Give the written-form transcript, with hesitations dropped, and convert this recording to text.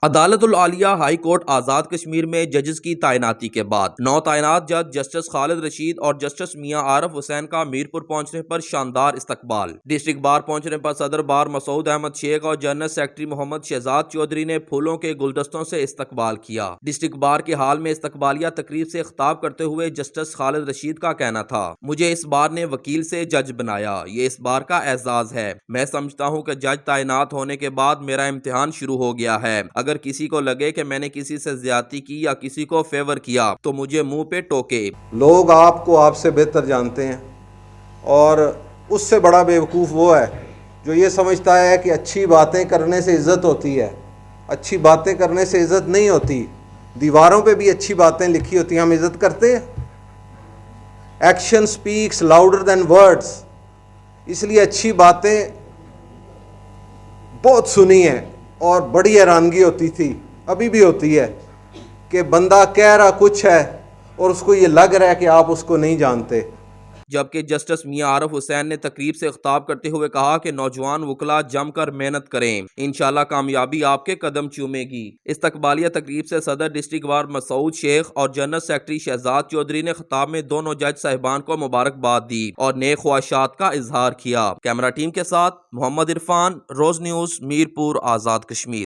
عدالت العالیہ high court Azad Kashmir میں ججز کی تعیناتی کے بعد نو تعینات جج جسٹس خالد رشید اور جسٹس میاں عارف حسین کا میرپور پہنچنے پر شاندار استقبال۔ ڈسٹرکٹ بار پہنچنے پر صدر بار مسعود احمد شیخ اور جنرل سیکرٹری محمد شہزاد چودھری نے پھولوں کے گلدستوں سے استقبال کیا۔ ڈسٹرکٹ بار کے حال میں استقبالیہ تقریب سے خطاب کرتے ہوئے جسٹس خالد رشید کا کہنا تھا، مجھے اس بار نے وکیل سے جج بنایا، یہ اس بار کا اعزاز ہے۔ میں سمجھتا ہوں کہ جج تعینات ہونے کے بعد میرا امتحان شروع ہو گیا ہے۔ اگر کسی کو لگے کہ میں نے کسی سے زیادتی کی یا کسی کو فیور کیا تو مجھے منہ پہ ٹوکے۔ لوگ آپ کو آپ سے بہتر جانتے ہیں، اور اس سے بڑا بیوقوف وہ ہے جو یہ سمجھتا ہے کہ اچھی باتیں کرنے سے عزت ہوتی ہے۔ اچھی باتیں کرنے سے عزت نہیں ہوتی۔ دیواروں پہ بھی اچھی باتیں لکھی ہوتی ہیں، ہم عزت کرتے ہیں۔ Action speaks louder than words. اس لیے اچھی باتیں بہت سنی ہیں اور بڑی حیرانگی ہوتی تھی، ابھی بھی ہوتی ہے، کہ بندہ کہہ رہا کچھ ہے اور اس کو یہ لگ رہا ہے کہ آپ اس کو نہیں جانتے۔ جبکہ جسٹس میاں عارف حسین نے تقریب سے خطاب کرتے ہوئے کہا کہ نوجوان وکلا جم کر محنت کریں، انشاءاللہ کامیابی آپ کے قدم چومے گی۔ استقبالیہ تقریب سے صدر ڈسٹرکٹ بار مسعود شیخ اور جنرل سیکرٹری شہزاد چودھری نے خطاب میں دونوں جج صاحبان کو مبارکباد دی اور نیک خواہشات کا اظہار کیا۔ کیمرہ ٹیم کے ساتھ محمد عرفان، روز نیوز، میرپور، آزاد کشمیر۔